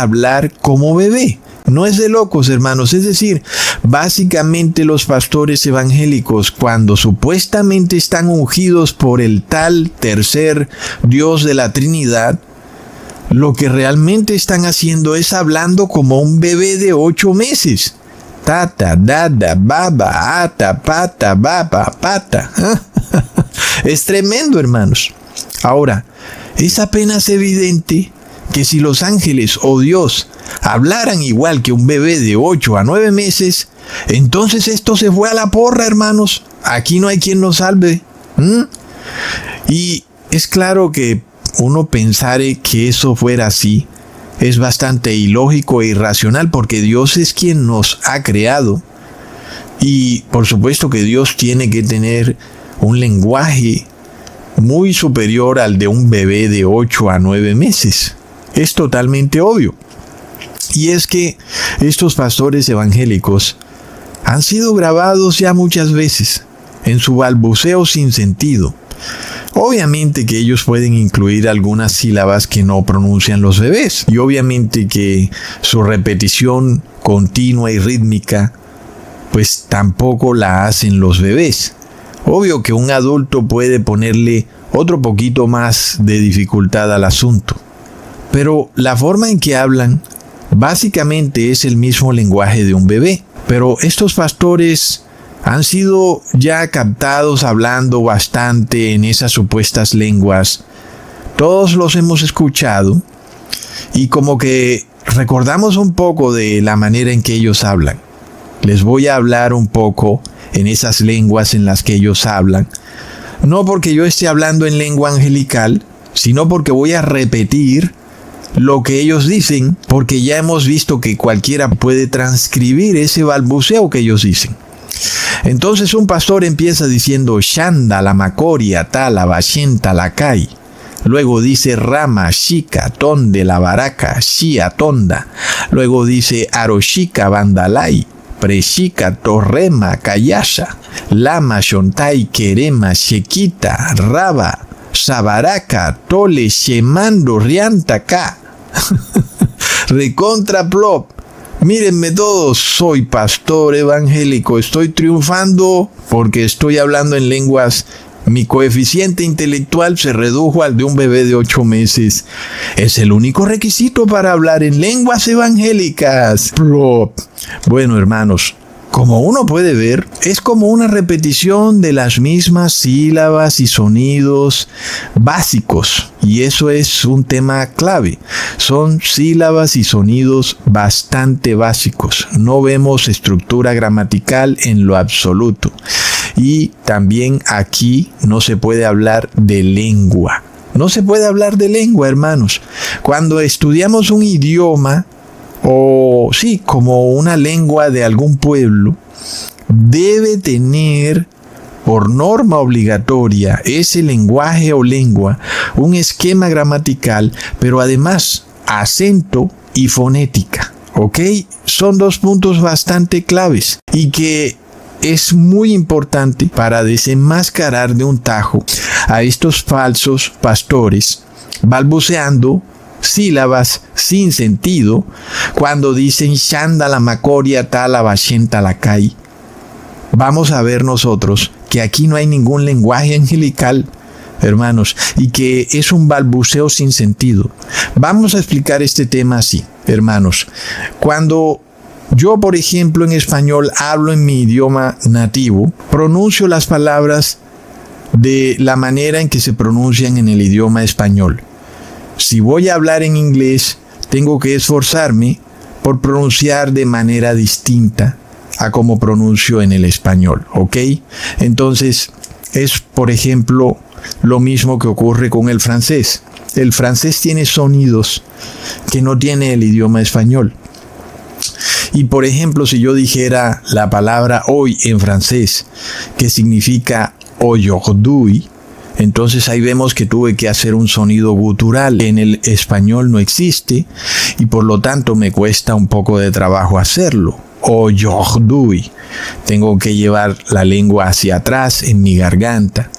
hablar como bebé. No es de locos, hermanos. Es decir, básicamente los pastores evangélicos, cuando supuestamente están ungidos por el tal tercer Dios de la Trinidad, lo que realmente están haciendo es hablando como un bebé de 8 meses. Tata, dada, baba, ata, pata, baba, pata. Es tremendo, hermanos. Ahora, es apenas evidente que si los ángeles o Dios hablaran igual que un bebé de 8 a 9 meses, entonces esto se fue a la porra, hermanos. Aquí no hay quien nos salve. Y es claro que uno pensare que eso fuera así es bastante ilógico e irracional, porque Dios es quien nos ha creado. Y por supuesto que Dios tiene que tener un lenguaje muy superior al de un bebé de 8 a 9 meses. Es totalmente obvio. Y es que estos pastores evangélicos han sido grabados ya muchas veces en su balbuceo sin sentido. Obviamente que ellos pueden incluir algunas sílabas que no pronuncian los bebés, y obviamente que su repetición continua y rítmica pues tampoco la hacen los bebés. Obvio que un adulto puede ponerle otro poquito más de dificultad al asunto, pero la forma en que hablan básicamente es el mismo lenguaje de un bebé. Pero estos pastores han sido ya captados hablando bastante en esas supuestas lenguas. Todos los hemos escuchado y como que recordamos un poco de la manera en que ellos hablan. Les voy a hablar un poco en esas lenguas en las que ellos hablan. No porque yo esté hablando en lengua angelical, sino porque voy a repetir lo que ellos dicen, porque ya hemos visto que cualquiera puede transcribir ese balbuceo que ellos dicen. Entonces un pastor empieza diciendo Shanda, la macoria, tala, bashenta, la kai. Luego dice Rama, Shika, Tonde, la baraca, Shia, Tonda. Luego dice Aroshika, Bandalai, Preshika, Torrema, Kayasha, Lama, Shontai, Kerema, Shekita, Raba, Sabaraka, Tole, Shemando, Riantaka. Recontra plop. Mírenme todos, soy pastor evangélico, estoy triunfando porque estoy hablando en lenguas. Mi coeficiente intelectual se redujo al de un bebé de 8 meses. Es el único requisito para hablar en lenguas evangélicas. Plop. Bueno, hermanos, como uno puede ver, es como una repetición de las mismas sílabas y sonidos básicos. Y eso es un tema clave. Son sílabas y sonidos bastante básicos. No vemos estructura gramatical en lo absoluto. Y también aquí no se puede hablar de lengua. No se puede hablar de lengua, hermanos. Cuando estudiamos un idioma, o sí, como una lengua de algún pueblo, debe tener por norma obligatoria ese lenguaje o lengua un esquema gramatical, pero además acento y fonética. ¿Ok? Son 2 puntos bastante claves y que es muy importante para desenmascarar de un tajo a estos falsos pastores balbuceando sílabas sin sentido cuando dicen Shanda, la macoria, tala, bashenta, la kai. Vamos a ver nosotros que aquí no hay ningún lenguaje angelical, hermanos, y que es un balbuceo sin sentido. Vamos a explicar este tema así, hermanos. Cuando yo, por ejemplo, en español hablo en mi idioma nativo, pronuncio las palabras de la manera en que se pronuncian en el idioma español. Si voy a hablar en inglés, tengo que esforzarme por pronunciar de manera distinta a como pronuncio en el español, ¿ok? Entonces, es, por ejemplo, lo mismo que ocurre con el francés. El francés tiene sonidos que no tiene el idioma español. Y, por ejemplo, si yo dijera la palabra hoy en francés, que significa aujourd'hui, entonces ahí vemos que tuve que hacer un sonido gutural. En el español no existe y por lo tanto me cuesta un poco de trabajo hacerlo. Aujourd'hui. Tengo que llevar la lengua hacia atrás en mi garganta,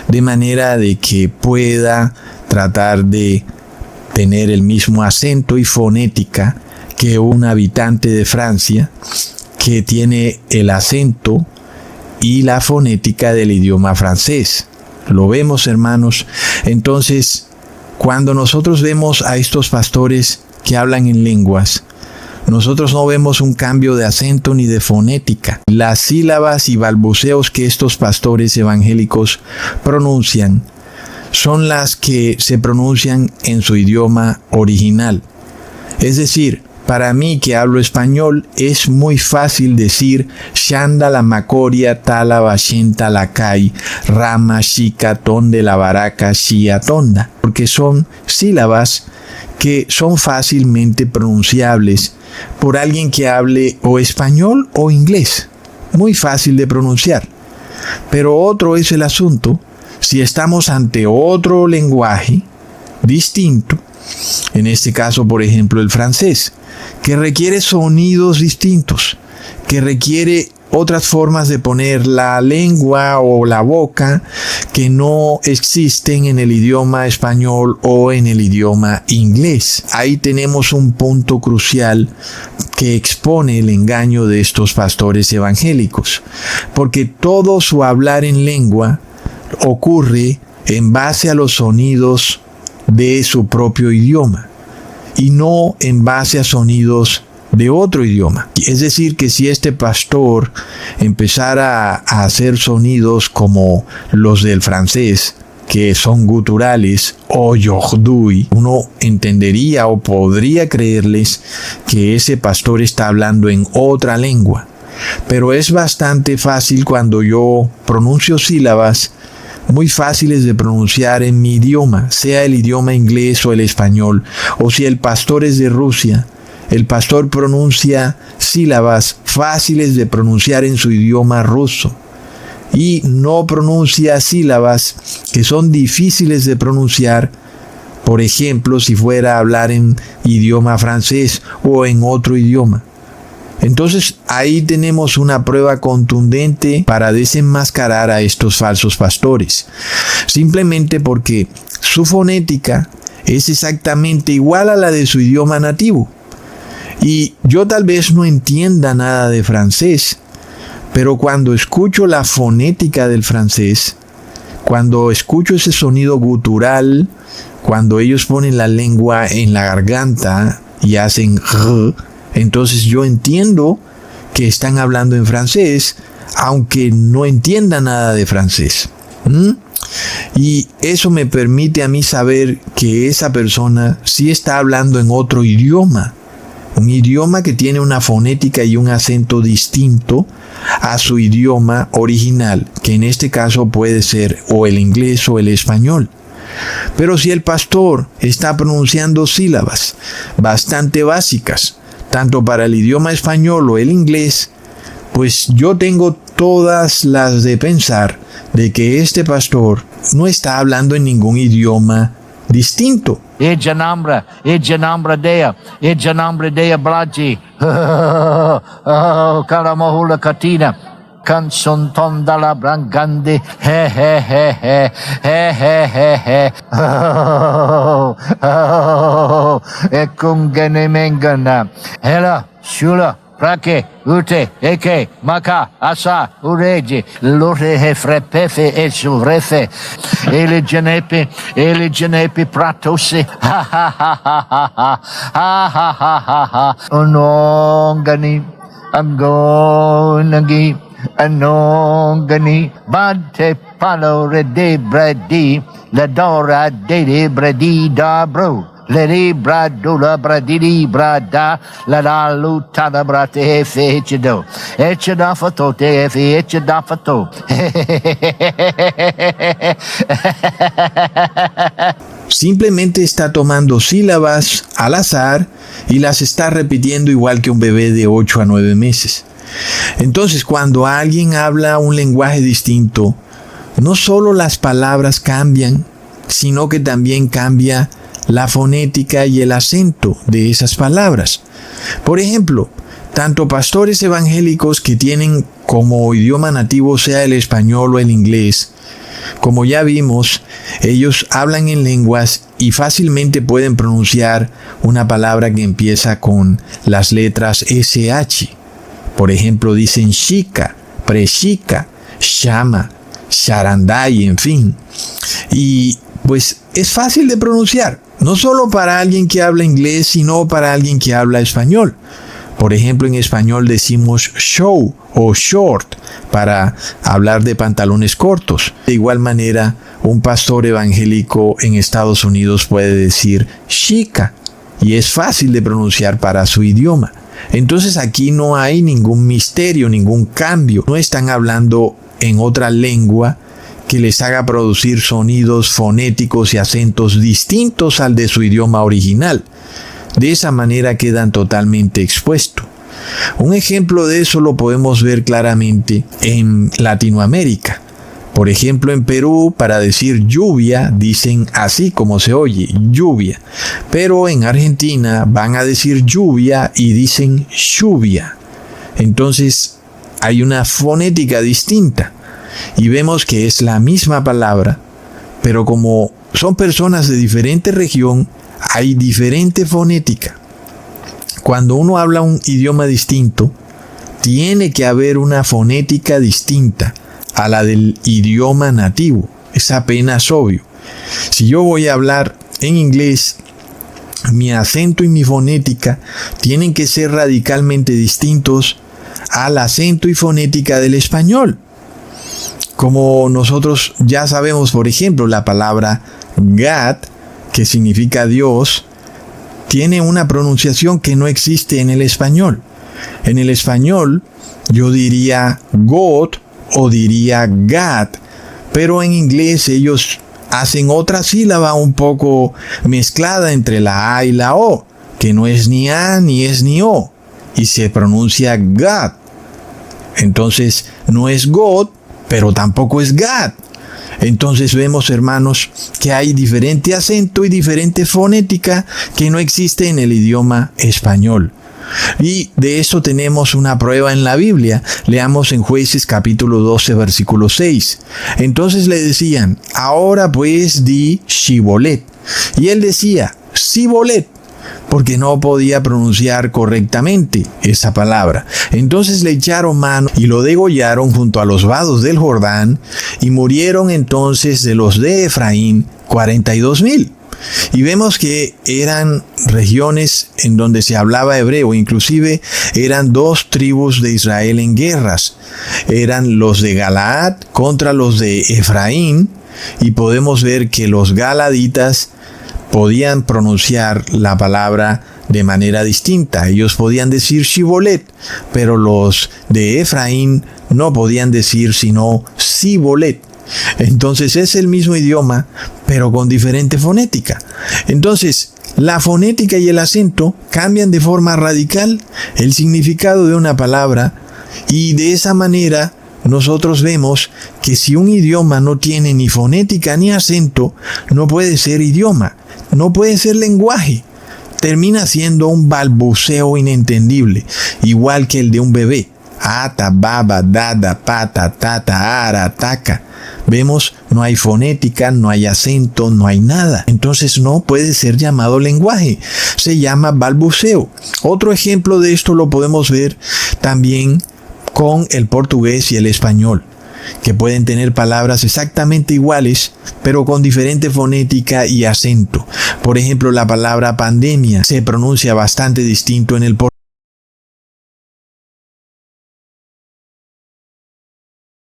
de manera de que pueda tratar de tener el mismo acento y fonética que un habitante de Francia que tiene el acento y la fonética del idioma francés. ¿Lo vemos, hermanos? Entonces, cuando nosotros vemos a estos pastores que hablan en lenguas, nosotros no vemos un cambio de acento ni de fonética. Las sílabas y balbuceos que estos pastores evangélicos pronuncian son las que se pronuncian en su idioma original. Es decir, para mí que hablo español es muy fácil decir Shanda la macoria tala bashenta la kai rama shika tonde la baraca shia tonda, porque son sílabas que son fácilmente pronunciables por alguien que hable o español o inglés. Muy fácil de pronunciar. Pero otro es el asunto si estamos ante otro lenguaje distinto, en este caso, por ejemplo, el francés, que requiere sonidos distintos, que requiere otras formas de poner la lengua o la boca que no existen en el idioma español o en el idioma inglés. Ahí tenemos un punto crucial que expone el engaño de estos pastores evangélicos, porque todo su hablar en lengua ocurre en base a los sonidos de su propio idioma y no en base a sonidos de otro idioma. Es decir, que si este pastor empezara a hacer sonidos como los del francés, que son guturales, o yordui, uno entendería o podría creerles que ese pastor está hablando en otra lengua. Pero es bastante fácil cuando yo pronuncio sílabas muy fáciles de pronunciar en mi idioma, sea el idioma inglés o el español, o si el pastor es de Rusia, el pastor pronuncia sílabas fáciles de pronunciar en su idioma ruso y no pronuncia sílabas que son difíciles de pronunciar, por ejemplo, si fuera a hablar en idioma francés o en otro idioma. Entonces ahí tenemos una prueba contundente para desenmascarar a estos falsos pastores, simplemente porque su fonética es exactamente igual a la de su idioma nativo. Y yo tal vez no entienda nada de francés, pero cuando escucho la fonética del francés, cuando escucho ese sonido gutural, cuando ellos ponen la lengua en la garganta y hacen r, entonces yo entiendo que están hablando en francés, aunque no entienda nada de francés. Y eso me permite a mí saber que esa persona sí está hablando en otro idioma. Un idioma que tiene una fonética y un acento distinto a su idioma original, que en este caso puede ser o el inglés o el español. Pero si el pastor está pronunciando sílabas bastante básicas, tanto para el idioma español o el inglés, pues yo tengo todas las de pensar de que este pastor no está hablando en ningún idioma distinto. Ejanambra dea Blaji, Karamahula Katina, Canson Tondala Brangande, he, Ekungene Mengana, Hela, Shula. Prake, ute, eke, maka, asa, ureji, lorehe frepefe e suvrefe, ele genepe pratose, ha ha ha ha ha ha, ha ha ha ha ha, onongani, angonagi, anongani, bante palo rede bredi, ladora de bredi da bro. Leri bradula bradidi brada la da lutana brate fe echedo echeda fato te fe echeda fato. Simplemente está tomando sílabas al azar y las está repitiendo igual que un bebé de 8 a 9 meses. Entonces, cuando alguien habla un lenguaje distinto, no solo las palabras cambian, sino que también cambia la fonética y el acento de esas palabras. Por ejemplo, tanto pastores evangélicos que tienen como idioma nativo sea el español o el inglés, Como ya vimos, ellos hablan en lenguas y fácilmente pueden pronunciar una palabra que empieza con las letras SH. Por ejemplo, dicen shika, preshika, shama, sharandai, en fin. Y pues es fácil de pronunciar, no solo para alguien que habla inglés, sino para alguien que habla español. Por ejemplo, en español decimos show o short para hablar de pantalones cortos. De igual manera, un pastor evangélico en Estados Unidos puede decir chica y es fácil de pronunciar para su idioma. Entonces aquí no hay ningún misterio, ningún cambio. No están hablando en otra lengua que les haga producir sonidos fonéticos y acentos distintos al de su idioma original. De esa manera quedan totalmente expuestos. Un ejemplo de eso lo podemos ver claramente en Latinoamérica. Por ejemplo, en Perú, para decir lluvia, dicen así como se oye, lluvia. Pero en Argentina van a decir lluvia y dicen lluvia. Entonces, hay una fonética distinta. Y vemos que es la misma palabra, pero como son personas de diferente región, hay diferente fonética. Cuando uno habla un idioma distinto, tiene que haber una fonética distinta a la del idioma nativo. Es apenas obvio. Si yo voy a hablar en inglés, mi acento y mi fonética tienen que ser radicalmente distintos al acento y fonética del español. Como nosotros ya sabemos, por ejemplo, la palabra God, que significa Dios, tiene una pronunciación que no existe en el español. En el español yo diría God o diría God, pero en inglés ellos hacen otra sílaba un poco mezclada entre la A y la O, que no es ni A ni es ni O, y se pronuncia God. Entonces no es God, pero tampoco es God. Entonces vemos, hermanos, que hay diferente acento y diferente fonética que no existe en el idioma español. Y de eso tenemos una prueba en la Biblia. Leamos en Jueces capítulo 12, versículo 6. Entonces le decían, ahora pues di Shibolet. Y él decía, Sibolet, porque no podía pronunciar correctamente esa palabra. Entonces le echaron mano y lo degollaron junto a los vados del Jordán, y murieron entonces de los de Efraín 42,000. Y vemos que eran regiones en donde se hablaba hebreo, inclusive eran dos tribus de Israel en guerras. Eran los de Galaad contra los de Efraín, y podemos ver que los galaditas podían pronunciar la palabra de manera distinta. Ellos podían decir Shibolet, pero los de Efraín no podían decir sino Sibolet. Entonces es el mismo idioma, pero con diferente fonética. Entonces, la fonética y el acento cambian de forma radical el significado de una palabra, y de esa manera nosotros vemos que si un idioma no tiene ni fonética ni acento, no puede ser idioma, no puede ser lenguaje. Termina siendo un balbuceo inentendible, igual que el de un bebé. Ata, baba, dada, pata, tata, ara, taca. Vemos, no hay fonética, no hay acento, no hay nada. Entonces no puede ser llamado lenguaje. Se llama balbuceo. Otro ejemplo de esto lo podemos ver también con el portugués y el español, que pueden tener palabras exactamente iguales, pero con diferente fonética y acento. Por ejemplo, la palabra pandemia se pronuncia bastante distinto en el portugués